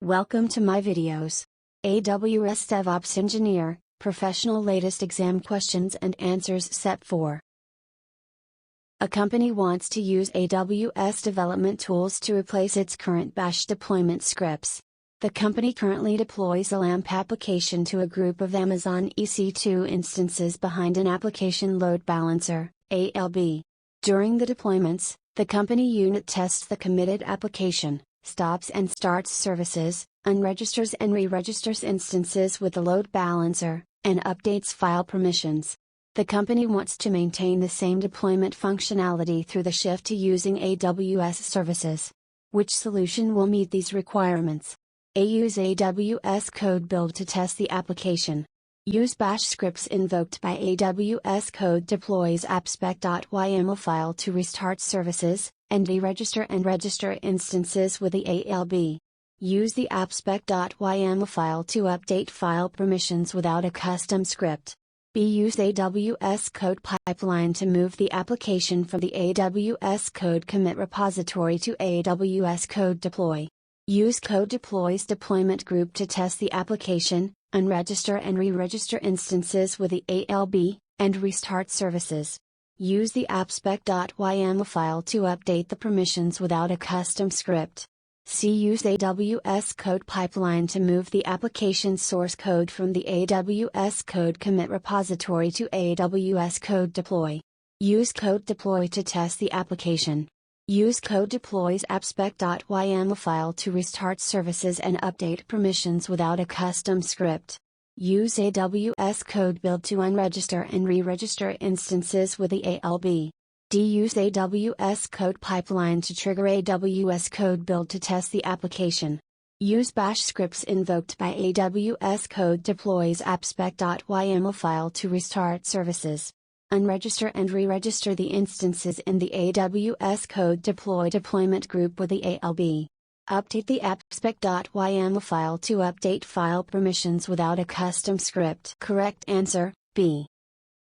Welcome to my videos. AWS DevOps Engineer, Professional Latest Exam Questions and Answers Set 4. A company wants to use AWS development tools to replace its current Bash deployment scripts. The company currently deploys a LAMP application to a group of Amazon EC2 instances behind an application load balancer, ALB. During the deployments, the company unit tests the committed application, stops and starts services, unregisters and re-registers instances with the load balancer, and updates file permissions. The company wants to maintain the same deployment functionality through the shift to using AWS services. Which solution will meet these requirements? A. Use AWS code build to test the application. Use Bash scripts invoked by AWS code deploys appspec.yml file to restart services, and deregister and register instances with the ALB. Use the appspec.yml file to update file permissions without a custom script. B. Use AWS code pipeline to move the application from the AWS code commit repository to AWS code deploy. Use code deploys deployment group to test the application, unregister and re-register instances with the ALB, and restart services. Use the appspec.yml file to update the permissions without a custom script. C. Use AWS code pipeline to move the application source code from the AWS code commit repository to AWS code deploy. Use code deploy to test the application. Use code deploys appspec.yml file to restart services and update permissions without a custom script. Use AWS code build to unregister and re-register instances with the ALB. D. Use AWS code pipeline to trigger AWS code build to test the application. Use Bash scripts invoked by AWS code deploys appspec.yml file to restart services. Unregister and re-register the instances in the AWS code deploy deployment group with the ALB. Update the appspec.yml file to update file permissions without a custom script. Correct answer, B.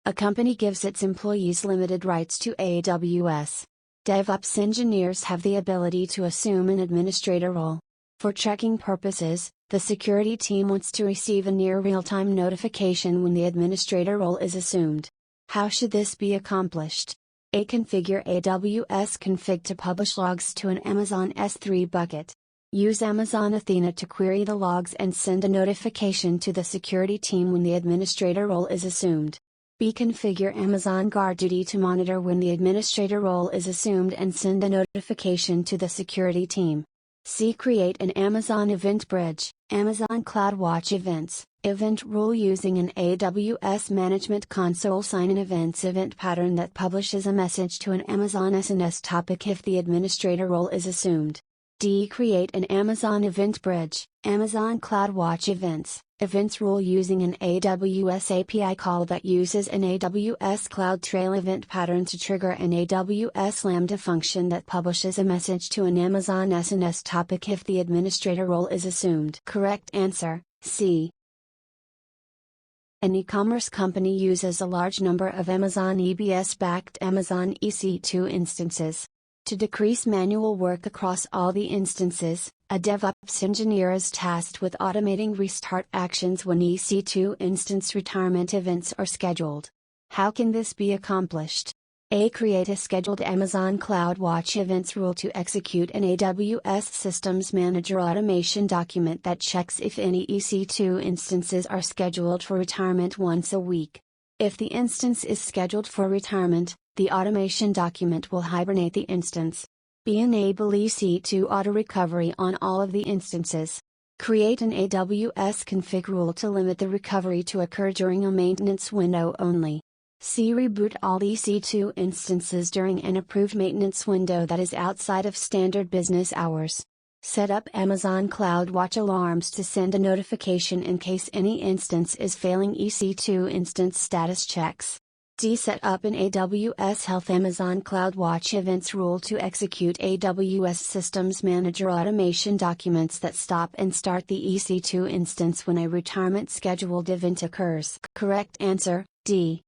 A company gives its employees limited rights to AWS. DevOps engineers have the ability to assume an administrator role. For checking purposes, the security team wants to receive a near real-time notification when the administrator role is assumed. How should this be accomplished? A. Configure AWS config to publish logs to an Amazon S3 bucket. Use Amazon Athena to query the logs and send a notification to the security team when the administrator role is assumed. B. Configure Amazon GuardDuty to monitor when the administrator role is assumed and send a notification to the security team. C. Create an Amazon Event Bridge, Amazon CloudWatch Events, event rule using an AWS Management Console sign an events event pattern that publishes a message to an Amazon SNS topic if the administrator role is assumed. D. Create an Amazon Event Bridge, Amazon CloudWatch events rule using an AWS API call that uses an AWS CloudTrail event pattern to trigger an AWS Lambda function that publishes a message to an Amazon SNS topic if the administrator role is assumed. Correct answer, C. An e-commerce company uses a large number of Amazon EBS-backed Amazon EC2 instances. To decrease manual work across all the instances, a DevOps engineer is tasked with automating restart actions when EC2 instance retirement events are scheduled. How can this be accomplished? A. Create a scheduled Amazon CloudWatch events rule to execute an AWS Systems Manager automation document that checks if any EC2 instances are scheduled for retirement once a week. If the instance is scheduled for retirement, the automation document will hibernate the instance. B. Enable EC2 auto recovery on all of the instances. Create an AWS config rule to limit the recovery to occur during a maintenance window only. C. Reboot all EC2 instances during an approved maintenance window that is outside of standard business hours. Set up Amazon CloudWatch alarms to send a notification in case any instance is failing EC2 instance status checks. D. Set up an AWS Health Amazon CloudWatch events rule to execute AWS Systems Manager automation documents that stop and start the EC2 instance when a retirement scheduled event occurs. Correct answer, D.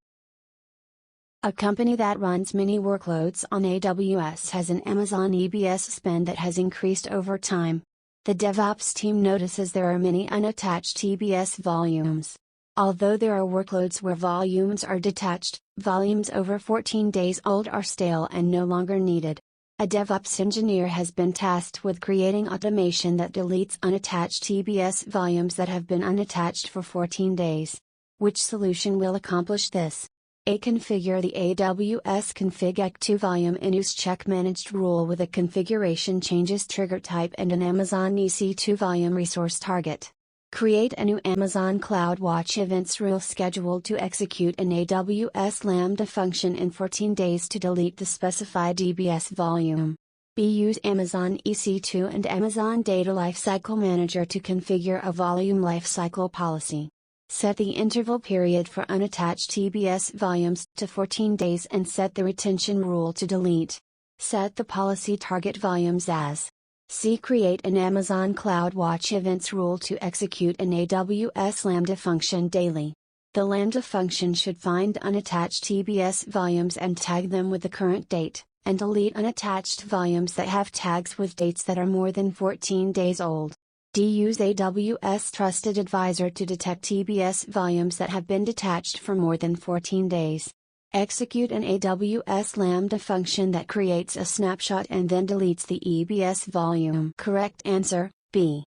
A company that runs many workloads on AWS has an Amazon EBS spend that has increased over time. The DevOps team notices there are many unattached TBS volumes. Although there are workloads where volumes are detached, volumes over 14 days old are stale and no longer needed. A DevOps engineer has been tasked with creating automation that deletes unattached TBS volumes that have been unattached for 14 days. Which solution will accomplish this? A. Configure the AWS config ec2 volume in use check managed rule with a configuration changes trigger type and an Amazon EC2 volume resource target. Create a new Amazon CloudWatch events rule scheduled to execute an AWS Lambda function in 14 days to delete the specified DBS volume. B. Use Amazon EC2 and Amazon Data Lifecycle Manager to configure a volume lifecycle policy. Set the interval period for unattached TBS volumes to 14 days and set the retention rule to delete. Set the policy target volumes as C. Create an Amazon CloudWatch events rule to execute an AWS Lambda function daily. The Lambda function should find unattached TBS volumes and tag them with the current date, and delete unattached volumes that have tags with dates that are more than 14 days old. D. Use AWS Trusted Advisor to detect TBS volumes that have been detached for more than 14 days. Execute an AWS Lambda function that creates a snapshot and then deletes the EBS volume. Correct answer, B.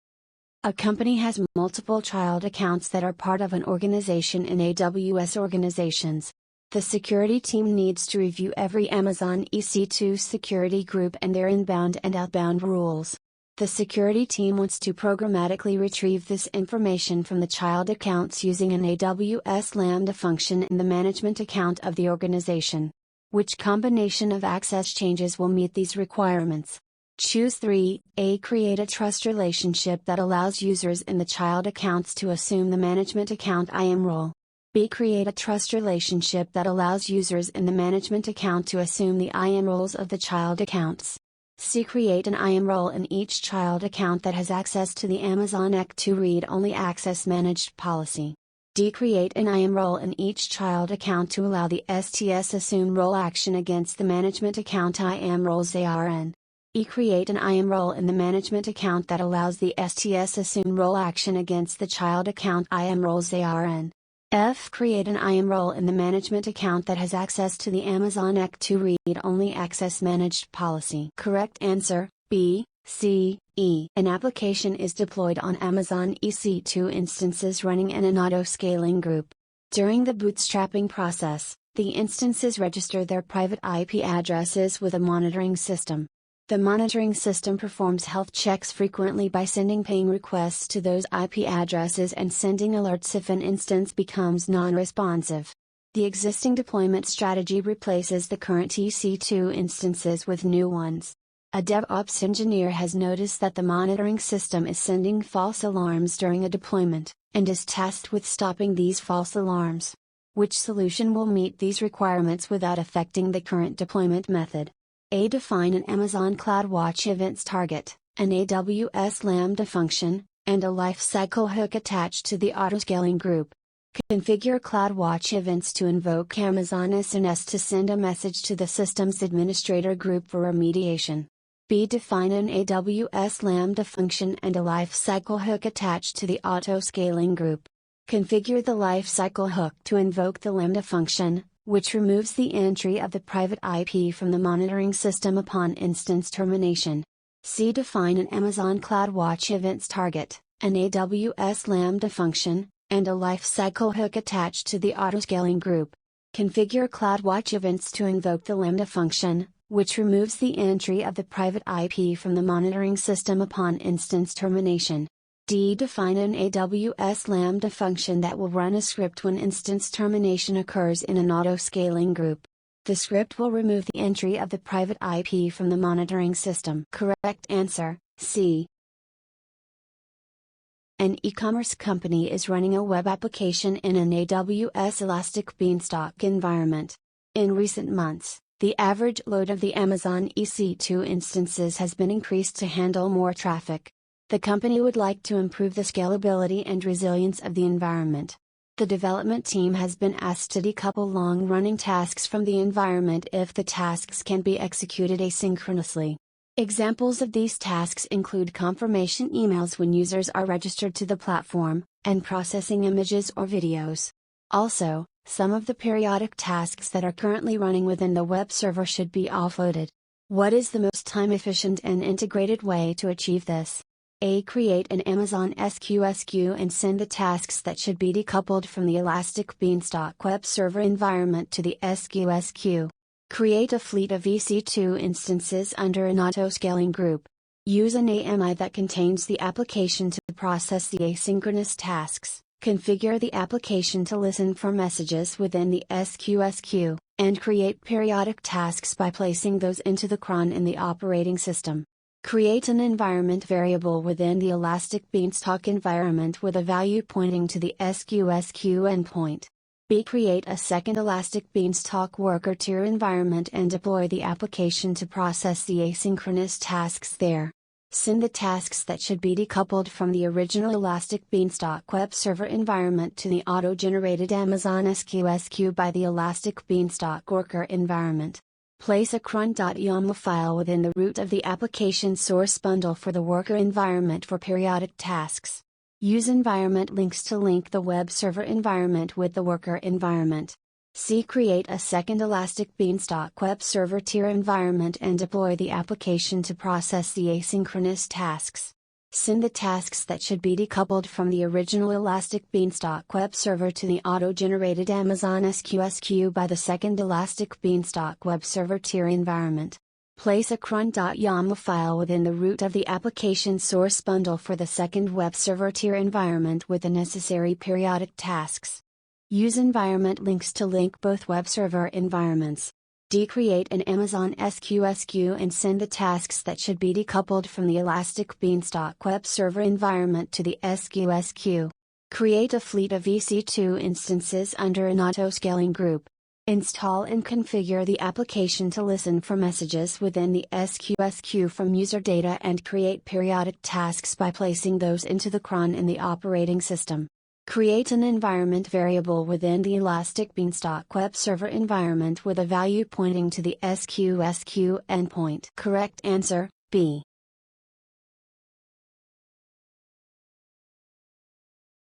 A company has multiple child accounts that are part of an organization in AWS organizations. The security team needs to review every Amazon EC2 security group and their inbound and outbound rules. The security team wants to programmatically retrieve this information from the child accounts using an AWS Lambda function in the management account of the organization. Which combination of access changes will meet these requirements? Choose 3. A. Create a trust relationship that allows users in the child accounts to assume the management account IAM role. B. Create a trust relationship that allows users in the management account to assume the IAM roles of the child accounts. C. Create an IAM role in each child account that has access to the Amazon ec2 read-only access managed policy. D. Create an IAM role in each child account to allow the STS assume role action against the management account IAM roles ARN. E. Create an IAM role in the management account that allows the STS assume role action against the child account IAM roles ARN. F. Create an IAM role in the management account that has access to the Amazon ec2 read-only access managed policy. Correct answer, B, C, E. An application is deployed on Amazon EC2 instances running in an auto-scaling group. During the bootstrapping process, the instances register their private IP addresses with a monitoring system. The monitoring system performs health checks frequently by sending ping requests to those IP addresses and sending alerts if an instance becomes non-responsive. The existing deployment strategy replaces the current EC2 instances with new ones. A DevOps engineer has noticed that the monitoring system is sending false alarms during a deployment, and is tasked with stopping these false alarms. Which solution will meet these requirements without affecting the current deployment method? A. Define an Amazon CloudWatch events target, an AWS Lambda function, and a lifecycle hook attached to the autoscaling group. Configure CloudWatch events to invoke Amazon SNS to send a message to the system's administrator group for remediation. B. Define an AWS Lambda function and a lifecycle hook attached to the autoscaling group. Configure the lifecycle hook to invoke the Lambda function, which removes the entry of the private IP from the monitoring system upon instance termination. C. Define an Amazon CloudWatch events target, an AWS Lambda function, and a lifecycle hook attached to the autoscaling group. Configure CloudWatch events to invoke the Lambda function, which removes the entry of the private IP from the monitoring system upon instance termination. D. Define an AWS Lambda function that will run a script when instance termination occurs in an auto-scaling group. The script will remove the entry of the private IP from the monitoring system. Correct answer, C. An e-commerce company is running a web application in an AWS Elastic Beanstalk environment. In recent months, the average load of the Amazon EC2 instances has been increased to handle more traffic. The company would like to improve the scalability and resilience of the environment. The development team has been asked to decouple long-running tasks from the environment if the tasks can be executed asynchronously. Examples of these tasks include confirmation emails when users are registered to the platform, and processing images or videos. Also, some of the periodic tasks that are currently running within the web server should be offloaded. What is the most time-efficient and integrated way to achieve this? A. Create an Amazon SQS and send the tasks that should be decoupled from the Elastic Beanstalk web server environment to the SQS queue. Create a fleet of EC2 instances under an auto-scaling group. Use an AMI that contains the application to process the asynchronous tasks. Configure the application to listen for messages within the SQS queue, and create periodic tasks by placing those into the cron in the operating system. Create an environment variable within the Elastic Beanstalk environment with a value pointing to the SQS queue endpoint. B. Create a second Elastic Beanstalk worker tier environment and deploy the application to process the asynchronous tasks there. Send the tasks that should be decoupled from the original Elastic Beanstalk web server environment to the auto-generated Amazon SQS queue by the Elastic Beanstalk worker environment. Place a cron.yaml file within the root of the application source bundle for the worker environment for periodic tasks. Use environment links to link the web server environment with the worker environment. C. Create a second Elastic Beanstalk web server tier environment and deploy the application to process the asynchronous tasks. Send the tasks that should be decoupled from the original Elastic Beanstalk web server to the auto-generated Amazon SQS queue by the second Elastic Beanstalk web server tier environment. Place a cron.yaml file within the root of the application source bundle for the second web server tier environment with the necessary periodic tasks. Use environment links to link both web server environments. D. Create an Amazon SQS queue and send the tasks that should be decoupled from the Elastic Beanstalk web server environment to the SQS queue. Create a fleet of EC2 instances under an auto-scaling group. Install and configure the application to listen for messages within the SQS queue from user data and create periodic tasks by placing those into the cron in the operating system. Create an environment variable within the Elastic Beanstalk web server environment with a value pointing to the SQS queue endpoint. Correct answer, B.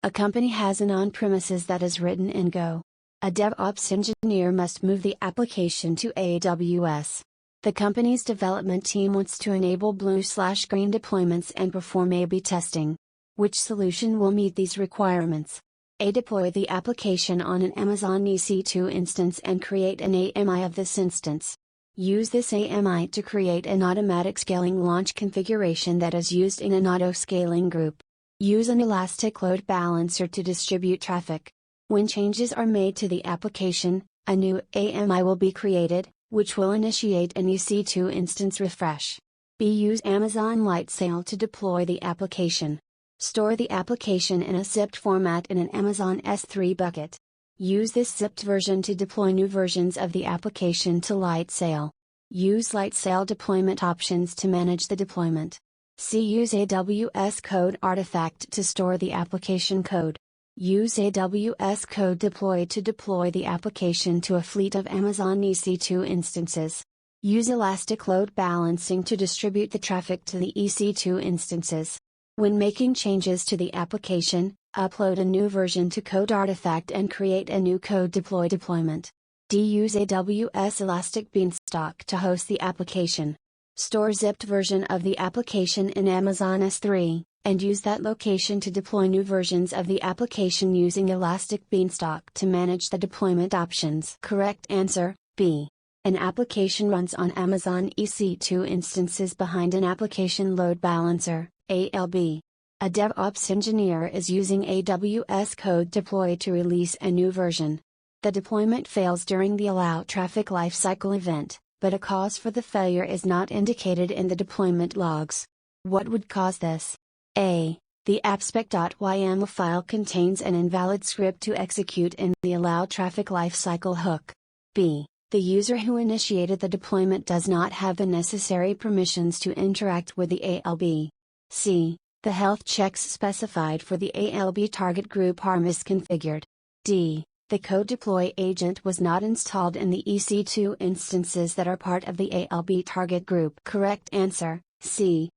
A company has an on-premises that is written in Go. A DevOps engineer must move the application to AWS. The company's development team wants to enable blue/green deployments and perform A/B testing. Which solution will meet these requirements? A. Deploy the application on an Amazon EC2 instance and create an AMI of this instance. Use this AMI to create an automatic scaling launch configuration that is used in an auto-scaling group. Use an elastic load balancer to distribute traffic. When changes are made to the application, a new AMI will be created, which will initiate an EC2 instance refresh. B. Use Amazon Lightsail to deploy the application. Store the application in a zipped format in an Amazon S3 bucket. Use this zipped version to deploy new versions of the application to Lightsail. Use Lightsail deployment options to manage the deployment. C. Use AWS Code Artifact to store the application code. Use AWS Code Deploy to deploy the application to a fleet of Amazon EC2 instances. Use Elastic Load Balancing to distribute the traffic to the EC2 instances. When making changes to the application, upload a new version to Code Artifact and create a new Code Deploy deployment. D. Use AWS Elastic Beanstalk to host the application. Store zipped version of the application in Amazon S3, and use that location to deploy new versions of the application using Elastic Beanstalk to manage the deployment options. Correct answer, B. An application runs on Amazon EC2 instances behind an application load balancer, ALB. A DevOps engineer is using AWS Code Deploy to release a new version. The deployment fails during the allow traffic lifecycle event, but a cause for the failure is not indicated in the deployment logs. What would cause this? A. The appspec.yml file contains an invalid script to execute in the allow traffic lifecycle hook. B. The user who initiated the deployment does not have the necessary permissions to interact with the ALB. C. The health checks specified for the ALB target group are misconfigured. D. The code deploy agent was not installed in the EC2 instances that are part of the ALB target group. Correct answer, C.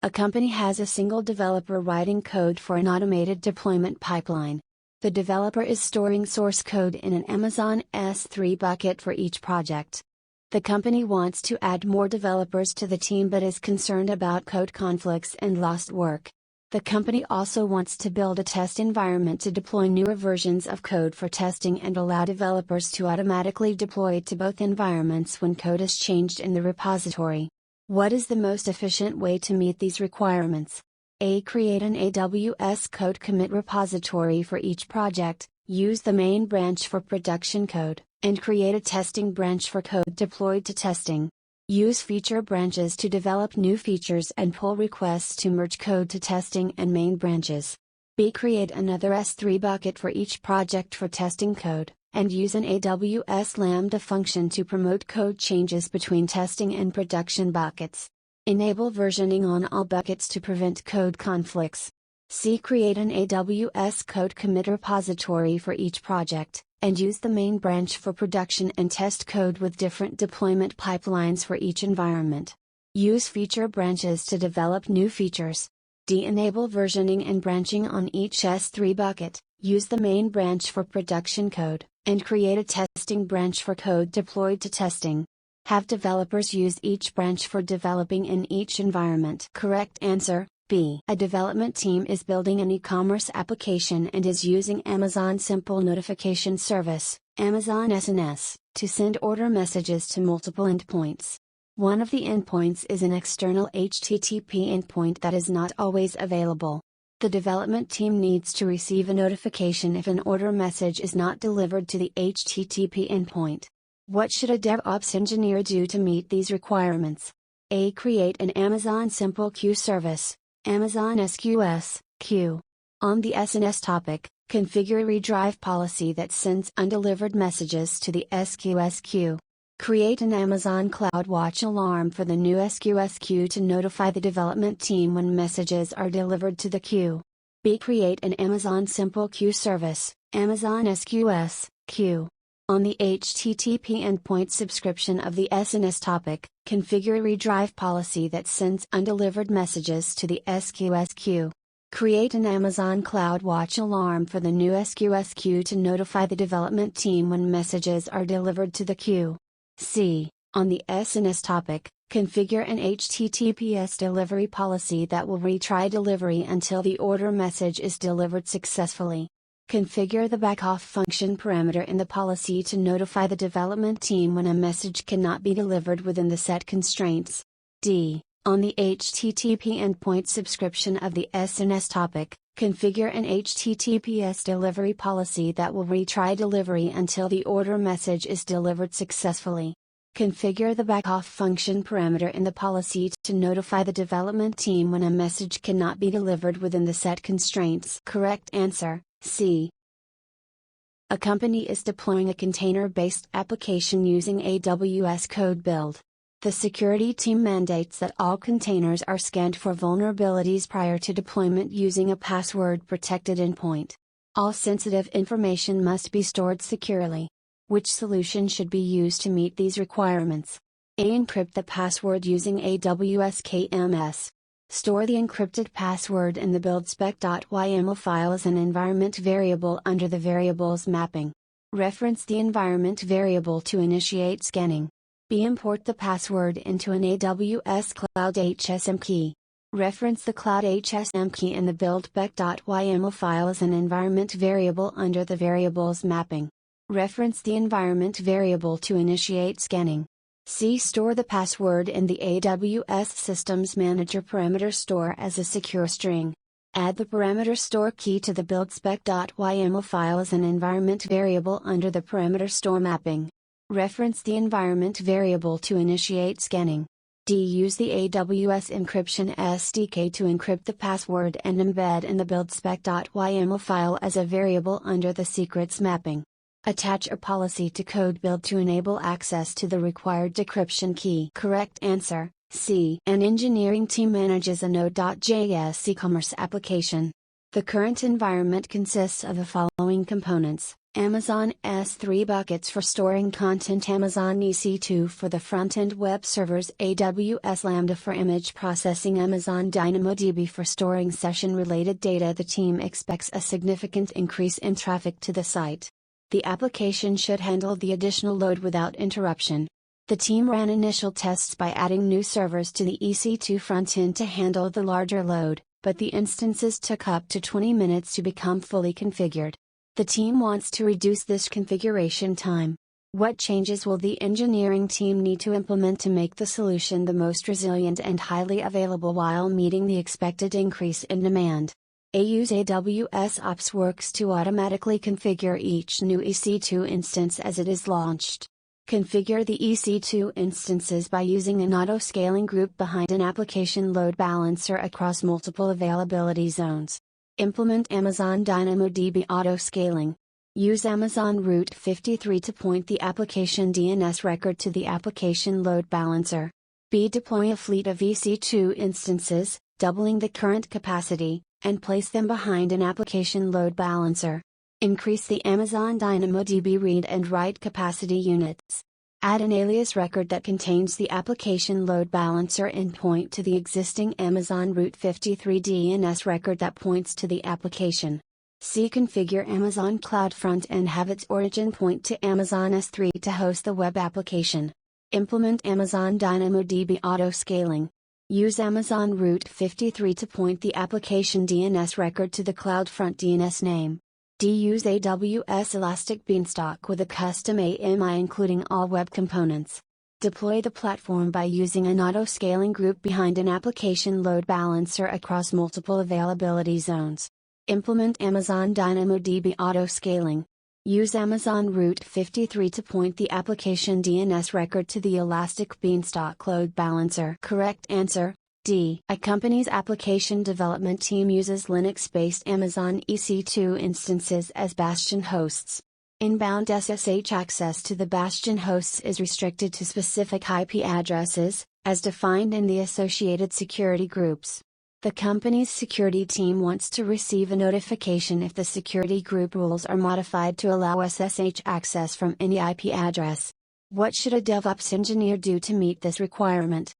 A company has a single developer writing code for an automated deployment pipeline. The developer is storing source code in an Amazon S3 bucket for each project. The company wants to add more developers to the team but is concerned about code conflicts and lost work. The company also wants to build a test environment to deploy newer versions of code for testing and allow developers to automatically deploy to both environments when code is changed in the repository. What is the most efficient way to meet these requirements? A. Create an AWS code commit repository for each project, use the main branch for production code, and create a testing branch for code deployed to testing. Use feature branches to develop new features and pull requests to merge code to testing and main branches. B. Create another S3 bucket for each project for testing code, and use an AWS Lambda function to promote code changes between testing and production buckets. Enable versioning on all buckets to prevent code conflicts. C. Create an AWS code commit repository for each project, and use the main branch for production and test code with different deployment pipelines for each environment. Use feature branches to develop new features. D. Enable versioning and branching on each S3 bucket, use the main branch for production code, and create a testing branch for code deployed to testing. Have developers use each branch for developing in each environment. Correct answer, B. A development team is building an e-commerce application and is using Amazon Simple Notification Service, Amazon SNS, to send order messages to multiple endpoints. One of the endpoints is an external HTTP endpoint that is not always available. The development team needs to receive a notification if an order message is not delivered to the HTTP endpoint. What should a DevOps engineer do to meet these requirements? A. Create an Amazon Simple Queue service, Amazon SQS, queue. On the SNS topic, configure a redrive policy that sends undelivered messages to the SQS queue. Create an Amazon CloudWatch alarm for the new SQS queue to notify the development team when messages are delivered to the queue. B. Create an Amazon Simple Queue service, Amazon SQS, queue. On the HTTP endpoint subscription of the SNS topic, configure a redrive policy that sends undelivered messages to the SQS queue. Create an Amazon CloudWatch alarm for the new SQS queue to notify the development team when messages are delivered to the queue. C. On the SNS topic, configure an HTTPS delivery policy that will retry delivery until the order message is delivered successfully. Configure the backoff function parameter in the policy to notify the development team when a message cannot be delivered within the set constraints. D. On the HTTP endpoint subscription of the SNS topic, configure an HTTPS delivery policy that will retry delivery until the order message is delivered successfully. Configure the backoff function parameter in the policy to notify the development team when a message cannot be delivered within the set constraints. Correct answer, C. A company is deploying a container-based application using AWS Code Build. The security team mandates that all containers are scanned for vulnerabilities prior to deployment using a password-protected endpoint. All sensitive information must be stored securely. Which solution should be used to meet these requirements? A. Encrypt the password using AWS KMS. Store the encrypted password in the buildspec.yml file as an environment variable under the variables mapping. Reference the environment variable to initiate scanning. B. Import the password into an AWS Cloud HSM key. Reference the Cloud HSM key in the buildspec.yml file as an environment variable under the variables mapping. Reference the environment variable to initiate scanning. C. Store the password in the AWS Systems Manager parameter store as a secure string. Add the parameter store key to the buildspec.yml file as an environment variable under the parameter store mapping. Reference the environment variable to initiate scanning. D. Use the AWS Encryption SDK to encrypt the password and embed in the buildspec.yml file as a variable under the secrets mapping. Attach a policy to code build to enable access to the required decryption key. Correct answer, C. An engineering team manages a Node.js e-commerce application. The current environment consists of the following components: Amazon S3 buckets for storing content, Amazon EC2 for the front-end web servers, AWS Lambda for image processing, Amazon DynamoDB for storing session-related data. The team expects a significant increase in traffic to the site. The application should handle the additional load without interruption. The team ran initial tests by adding new servers to the EC2 front-end to handle the larger load, but the instances took up to 20 minutes to become fully configured. The team wants to reduce this configuration time. What changes will the engineering team need to implement to make the solution the most resilient and highly available while meeting the expected increase in demand? Use AWS Ops works to automatically configure each new EC2 instance as it is launched. Configure the EC2 instances by using an auto-scaling group behind an application load balancer across multiple availability zones. Implement Amazon DynamoDB auto-scaling. Use Amazon Route 53 to point the application DNS record to the application load balancer. Deploy a fleet of EC2 instances, doubling the current capacity, and place them behind an application load balancer. Increase the Amazon DynamoDB read and write capacity units. Add an alias record that contains the application load balancer endpoint to the existing Amazon Route 53 DNS record that points to the application. Configure Amazon CloudFront and have its origin point to Amazon S3 to host the web application. Implement Amazon DynamoDB auto-scaling. Use Amazon Route 53 to point the application DNS record to the CloudFront DNS name. Use AWS Elastic Beanstalk with a custom AMI including all web components. Deploy the platform by using an auto-scaling group behind an application load balancer across multiple availability zones. Implement Amazon DynamoDB auto-scaling. Use Amazon Route 53 to point the application DNS record to the Elastic Beanstalk load balancer. Correct answer: D. A company's application development team uses Linux-based Amazon EC2 instances as bastion hosts. Inbound SSH access to the bastion hosts is restricted to specific IP addresses, as defined in the associated security groups. The company's security team wants to receive a notification if the security group rules are modified to allow SSH access from any IP address. What should a DevOps engineer do to meet this requirement?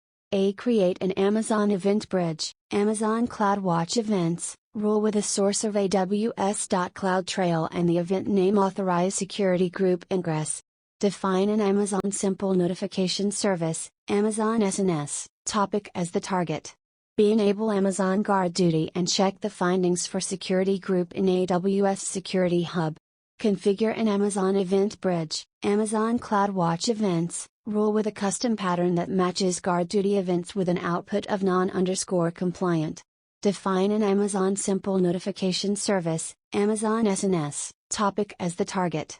Create an Amazon Event Bridge, Amazon CloudWatch Events, rule with a source of AWS.CloudTrail and the event name. Authorize security group ingress. Define an Amazon Simple Notification Service, Amazon SNS, topic as the target. Enable Amazon Guard Duty and check the findings for security group in AWS Security Hub. Configure an Amazon Event Bridge, Amazon CloudWatch Events, rule with a custom pattern that matches Guard Duty events with an output of non-compliant. Define an Amazon Simple Notification Service, Amazon SNS, topic as the target.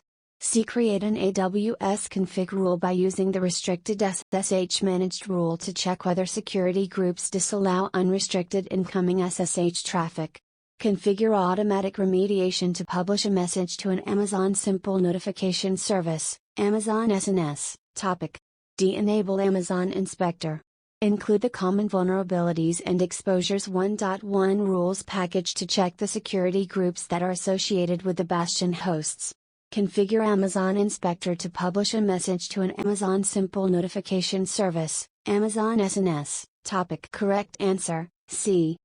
Create an AWS config rule by using the restricted SSH managed rule to check whether security groups disallow unrestricted incoming SSH traffic. Configure automatic remediation to publish a message to an Amazon Simple Notification Service, Amazon SNS, topic. Enable Amazon Inspector. Include the common vulnerabilities and exposures 1.1 rules package to check the security groups that are associated with the bastion hosts. Configure Amazon Inspector to publish a message to an Amazon Simple Notification Service, Amazon SNS, topic. Correct answer: C.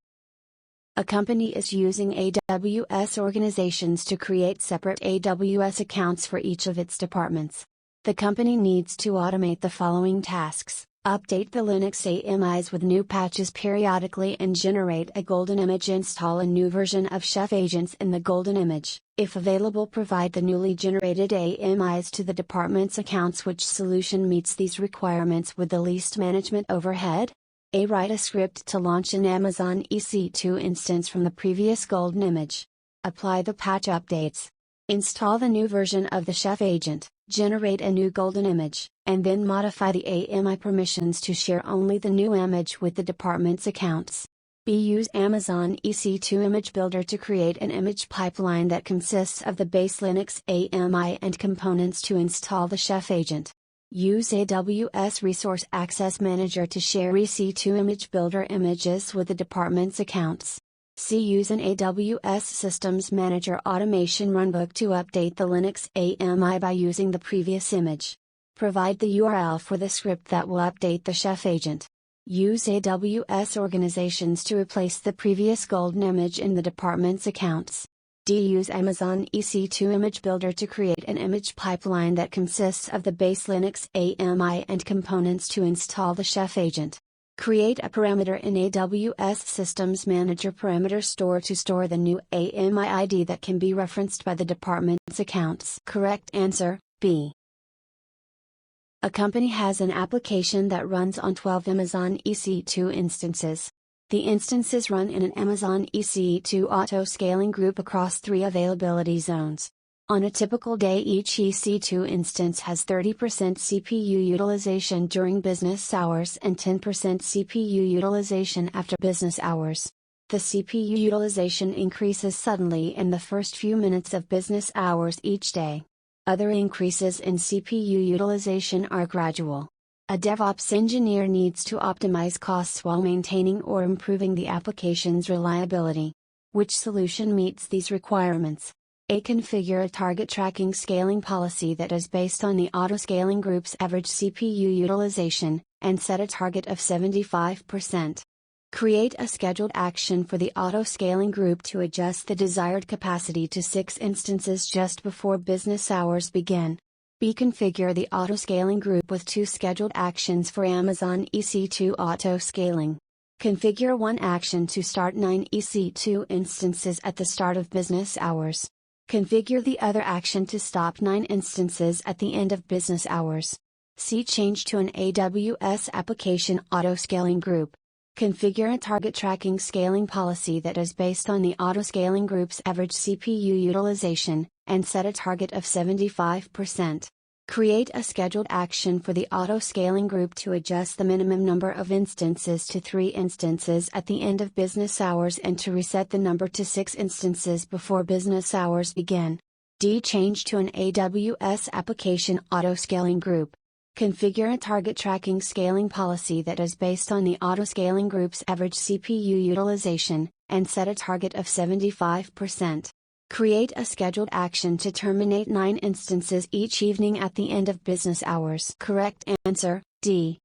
A company is using AWS organizations to create separate AWS accounts for each of its departments. The company needs to automate the following tasks: update the Linux AMIs with new patches periodically and generate a golden image. Install a new version of Chef agents in the golden image. If available, provide the newly generated AMIs to the department's accounts. Which solution meets these requirements with the least management overhead? Write a script to launch an Amazon EC2 instance from the previous golden image. Apply the patch updates. Install the new version of the Chef agent, generate a new golden image, and then modify the AMI permissions to share only the new image with the department's accounts. Use Amazon EC2 Image Builder to create an image pipeline that consists of the base Linux AMI and components to install the Chef agent. Use AWS Resource Access Manager to share EC2 Image Builder images with the department's accounts. C. Use an AWS Systems Manager automation runbook to update the Linux AMI by using the previous image. Provide the URL for the script that will update the chef agent. Use AWS organizations to replace the previous golden image in the department's accounts. D. Use Amazon EC2 Image Builder to create an image pipeline that consists of the base Linux AMI and components to install the chef agent. Create a parameter in AWS Systems Manager parameter store to store the new AMI ID that can be referenced by the department's accounts. Correct answer, B. A company has an application that runs on 12 Amazon EC2 instances. The instances run in an Amazon EC2 auto-scaling group across 3 availability zones. On a typical day, each EC2 instance has 30% CPU utilization during business hours and 10% CPU utilization after business hours. The CPU utilization increases suddenly in the first few minutes of business hours each day. Other increases in CPU utilization are gradual. A DevOps engineer needs to optimize costs while maintaining or improving the application's reliability. Which solution meets these requirements? A. Configure a target tracking scaling policy that is based on the auto-scaling group's average CPU utilization, and set a target of 75%. Create a scheduled action for the auto-scaling group to adjust the desired capacity to 6 instances just before business hours begin. B. Configure the auto-scaling group with 2 scheduled actions for Amazon EC2 auto-scaling. Configure one action to start 9 EC2 instances at the start of business hours. Configure the other action to stop 9 instances at the end of business hours. C. Change to an AWS application auto-scaling group. Configure a target tracking scaling policy that is based on the auto-scaling group's average CPU utilization, and set a target of 75%. Create a scheduled action for the auto-scaling group to adjust the minimum number of instances to 3 instances at the end of business hours and to reset the number to 6 instances before business hours begin. D. Change to an AWS application auto-scaling group. Configure a target tracking scaling policy that is based on the auto-scaling group's average CPU utilization, and set a target of 75%. Create a scheduled action to terminate 9 instances each evening at the end of business hours. Correct answer, D.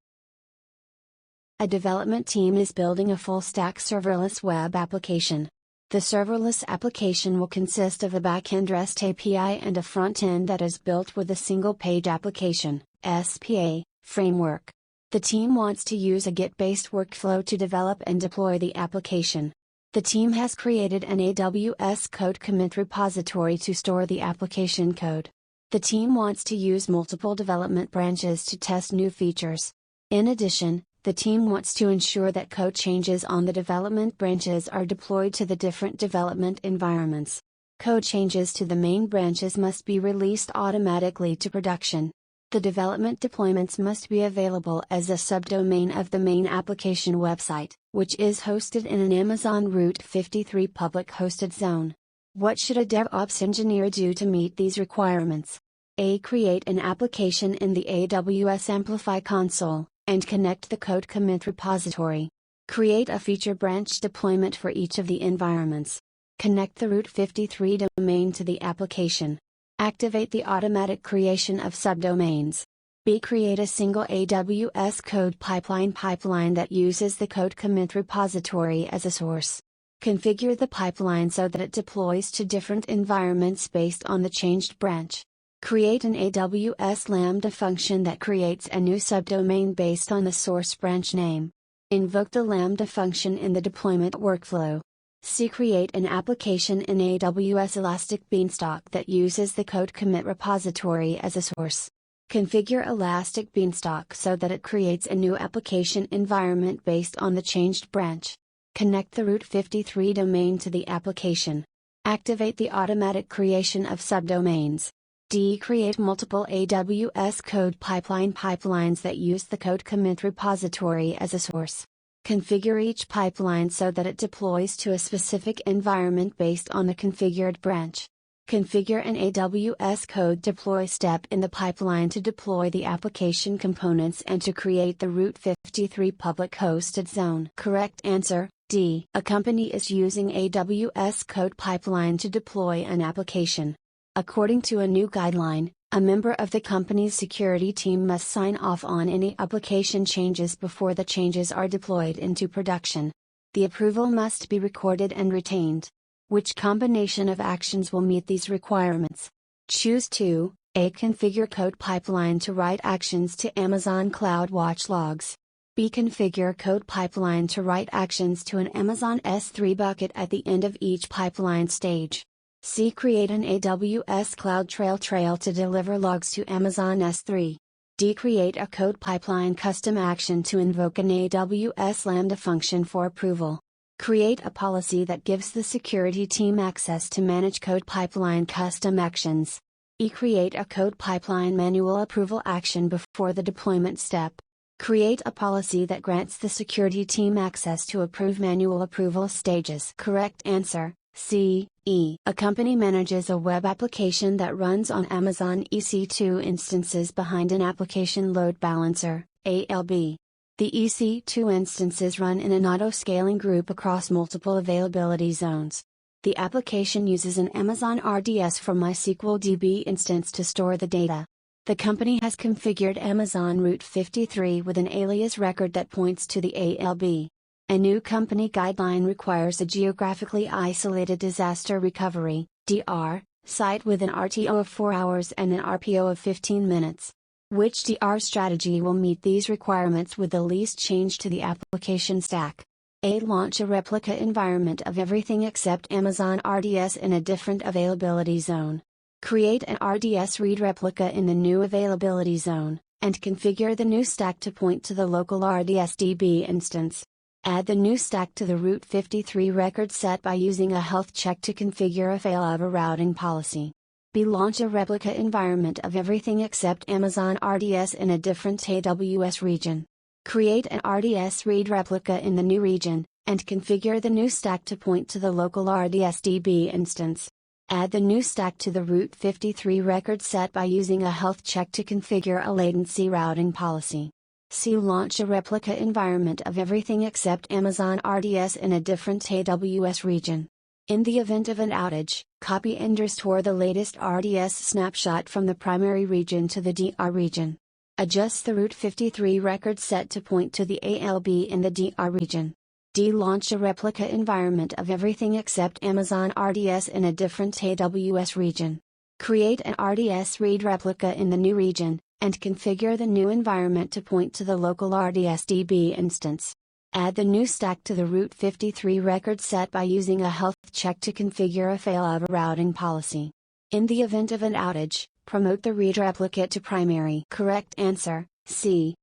A development team is building a full-stack serverless web application. The serverless application will consist of a backend REST API and a front-end that is built with a single-page application (SPA) framework. The team wants to use a Git-based workflow to develop and deploy the application. The team has created an AWS code commit repository to store the application code. The team wants to use multiple development branches to test new features. In addition, the team wants to ensure that code changes on the development branches are deployed to the different development environments. Code changes to the main branches must be released automatically to production. The development deployments must be available as a subdomain of the main application website, which is hosted in an Amazon Route 53 public hosted zone. What should a DevOps engineer do to meet these requirements? A. Create an application in the AWS Amplify console, and connect the code commit repository. Create a feature branch deployment for each of the environments. Connect the Route 53 domain to the application. Activate the automatic creation of subdomains. B. Create a single AWS code pipeline that uses the code commit repository as a source. Configure the pipeline so that it deploys to different environments based on the changed branch. Create an AWS Lambda function that creates a new subdomain based on the source branch name. Invoke the Lambda function in the deployment workflow. C. Create an application in AWS Elastic Beanstalk that uses the code commit repository as a source. Configure Elastic Beanstalk so that it creates a new application environment based on the changed branch. Connect the Route 53 domain to the application. Activate the automatic creation of subdomains. D. Create multiple AWS code pipelines that use the code commit repository as a source. Configure each pipeline so that it deploys to a specific environment based on the configured branch. Configure an AWS code deploy step in the pipeline to deploy the application components and to create the Route 53 public hosted zone. Correct answer, D. A company is using AWS code pipeline to deploy an application. According to a new guideline, a member of the company's security team must sign off on any application changes before the changes are deployed into production. The approval must be recorded and retained. Which combination of actions will meet these requirements? Choose 2. A. Configure code pipeline to write actions to Amazon CloudWatch logs. B. Configure code pipeline to write actions to an Amazon S3 bucket at the end of each pipeline stage. C. Create an AWS CloudTrail trail to deliver logs to Amazon S3. D. Create a code pipeline custom action to invoke an AWS Lambda function for approval. Create a policy that gives the security team access to manage code pipeline custom actions. E. Create a code pipeline manual approval action before the deployment step. Create a policy that grants the security team access to approve manual approval stages. Correct answer, C. E. A company manages a web application that runs on Amazon EC2 instances behind an application load balancer, ALB. The EC2 instances run in an auto-scaling group across multiple availability zones. The application uses an Amazon RDS from MySQL DB instance to store the data. The company has configured Amazon Route 53 with an alias record that points to the ALB. A new company guideline requires a geographically isolated disaster recovery (DR) site with an RTO of 4 hours and an RPO of 15 minutes. Which DR strategy will meet these requirements with the least change to the application stack? A. Launch a replica environment of everything except Amazon RDS in a different availability zone. Create an RDS read replica in the new availability zone, and configure the new stack to point to the local RDS DB instance. Add the new stack to the Route 53 record set by using a health check to configure a failover routing policy. B. Launch a replica environment of everything except Amazon RDS in a different AWS region. Create an RDS read replica in the new region, and configure the new stack to point to the local RDS DB instance. Add the new stack to the Route 53 record set by using a health check to configure a latency routing policy. C. Launch a replica environment of everything except Amazon RDS in a different AWS region. In the event of an outage, copy and restore the latest RDS snapshot from the primary region to the DR region. Adjust the Route 53 record set to point to the ALB in the DR region. D. Launch a replica environment of everything except Amazon RDS in a different AWS region. Create an RDS read replica in the new region, and configure the new environment to point to the local RDS DB instance. Add the new stack to the Route 53 record set by using a health check to configure a failover routing policy. In the event of an outage, promote the read replicate to primary. Correct answer, C.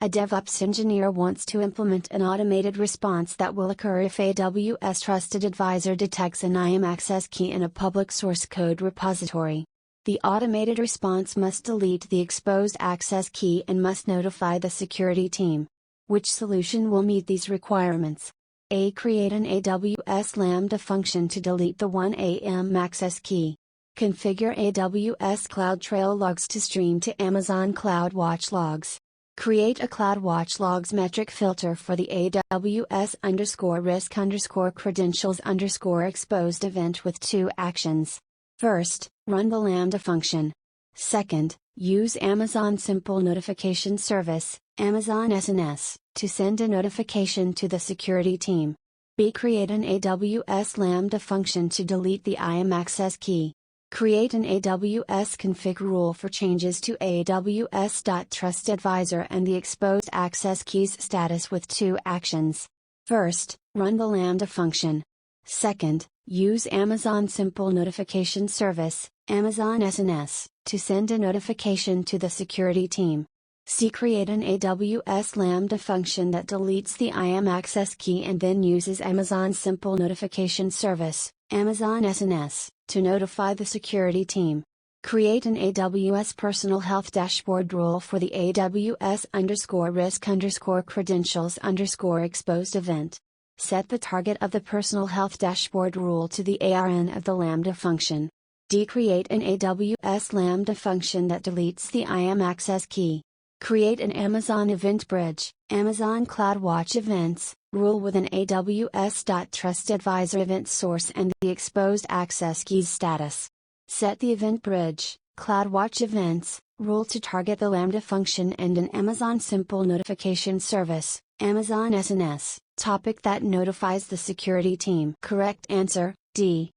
A DevOps engineer wants to implement an automated response that will occur if AWS Trusted Advisor detects an IAM access key in a public source code repository. The automated response must delete the exposed access key and must notify the security team. Which solution will meet these requirements? A. Create an AWS Lambda function to delete the 1 IAM access key. Configure AWS CloudTrail logs to stream to Amazon CloudWatch logs. Create a CloudWatch logs metric filter for the AWS_risk_credentials_exposed event with 2 actions. First, run the Lambda function. Second, use Amazon Simple Notification Service, Amazon SNS, to send a notification to the security team. B. Create an AWS Lambda function to delete the IAM access key. Create an AWS config rule for changes to AWS.TrustAdvisor and the exposed access keys status with 2 actions. First, run the Lambda function. Second, use Amazon Simple Notification Service, Amazon SNS, to send a notification to the security team. C. Create an AWS Lambda function that deletes the IAM access key and then uses Amazon Simple Notification Service, Amazon SNS, to notify the security team. Create an AWS Personal Health Dashboard rule for the AWS_risk_credentials_exposed event. Set the target of the Personal Health Dashboard rule to the ARN of the Lambda function. D. Create an AWS Lambda function that deletes the IAM access key. Create an Amazon Event Bridge, Amazon CloudWatch Events, rule with an AWS.TrustAdvisor event source and the exposed access keys status. Set the Event Bridge, CloudWatch Events, rule to target the Lambda function and an Amazon Simple Notification Service, Amazon SNS, topic that notifies the security team. Correct answer, D.